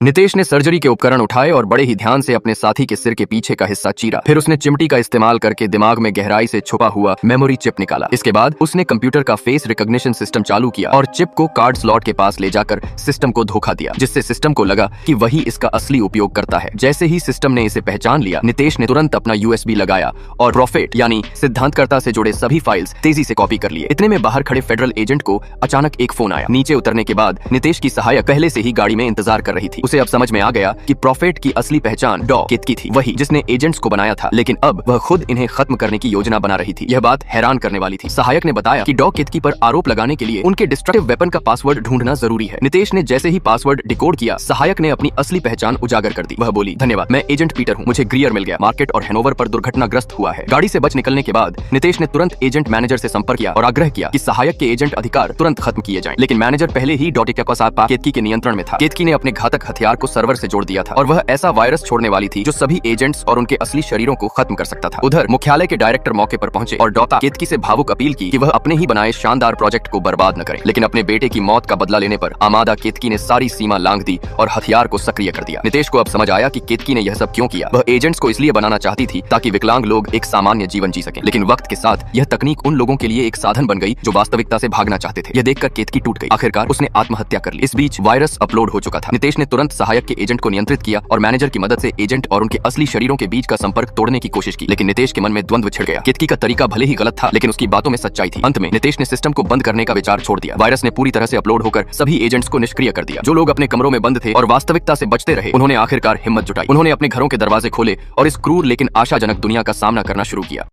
नितेश ने सर्जरी के उपकरण उठाए और बड़े ही ध्यान से अपने साथी के सिर के पीछे का हिस्सा चीरा। फिर उसने चिमटी का इस्तेमाल करके दिमाग में गहराई से छुपा हुआ मेमोरी चिप निकाला। इसके बाद उसने कंप्यूटर का फेस रिकॉग्निशन सिस्टम चालू किया और चिप को कार्ड स्लॉट के पास ले जाकर सिस्टम को धोखा दिया, जिससे सिस्टम को लगा कि वही इसका असली उपयोग करता है। जैसे ही सिस्टम ने इसे पहचान लिया, नितेश ने तुरंत अपना यूएसबी लगाया और प्रोफेट यानी सिद्धांतकर्ता से जुड़े सभी फाइल्स तेजी से कॉपी कर लिए। इतने में बाहर खड़े फेडरल एजेंट को अचानक एक फोन आया। नीचे उतरने के बाद नितेश की सहायक पहले से ही गाड़ी में इंतजार कर रही थी। उसे अब समझ में आ गया कि प्रोफेट की असली पहचान डॉ केतकी थी, वही जिसने एजेंट्स को बनाया था, लेकिन अब वह खुद इन्हें खत्म करने की योजना बना रही थी। यह बात हैरान करने वाली थी। सहायक ने बताया कि डॉ केतकी पर आरोप लगाने के लिए उनके डिस्ट्रक्टिव वेपन का पासवर्ड ढूंढना जरूरी है। नितेश ने जैसे ही पासवर्ड डिकोड किया, सहायक ने अपनी असली पहचान उजागर कर दी। वह बोली, धन्यवाद, मैं एजेंट पीटर हूँ, मुझे ग्रियर मिल गया। मार्केट और हैनोवर पर दुर्घटनाग्रस्त हुआ है। गाड़ी से बच निकलने के बाद नितेश ने तुरंत एजेंट मैनेजर से संपर्क किया और आग्रह किया कि सहायक के एजेंट अधिकार तुरंत खत्म किए जाएं। लेकिन मैनेजर पहले ही डॉ केतकी के नियंत्रण में था। केतकी ने अपने घातक हथियार को सर्वर से जोड़ दिया था और वह ऐसा वायरस छोड़ने वाली थी जो सभी एजेंट्स और उनके असली शरीरों को खत्म कर सकता था। उधर मुख्यालय के डायरेक्टर मौके पर पहुंचे और डॉ केतकी से भावुक अपील की कि वह अपने ही बनाए शानदार प्रोजेक्ट को बर्बाद न करे। लेकिन अपने बेटे की मौत का बदला लेने पर आमादा केतकी ने सारी सीमा लांघ दी और हथियार को सक्रिय कर दिया। नितेश को अब समझ आया कि केतकी ने यह सब क्यों किया। वह एजेंट्स को इसलिए बनाना चाहती थी ताकि विकलांग लोग एक सामान्य जीवन जी सकें। लेकिन वक्त के साथ यह तकनीक उन लोगों के लिए एक साधन बन गई जो वास्तविकता से भागना चाहते थे। यह देखकर केतकी टूट गई। आखिरकार उसने आत्महत्या कर ली। इस बीच वायरस अपलोड हो चुका था। नितेश ने तुरंत सहायक के एजेंट को नियंत्रित किया और मैनेजर की मदद से एजेंट और उनके असली शरीरों के बीच का संपर्क तोड़ने की कोशिश की। लेकिन नितेश के मन में द्वंद्व छिड़ गया। केतकी का तरीका भले ही गलत था, लेकिन उसकी बातों में सच्चाई थी। अंत में नितेश ने सिस्टम को बंद करने का विचार छोड़ दिया। वायरस ने पूरी तरह से अपलोड होकर सभी एजेंट्स को निष्क्रिय कर दिया। जो लोग अपने कमरों में बंद थे और वास्तविकता से बचते रहे, उन्होंने आखिरकार हिम्मत जुटाई। उन्होंने अपने घरों के दरवाजे खोले और इस क्रूर लेकिन आशाजनक दुनिया का सामना करना शुरू किया।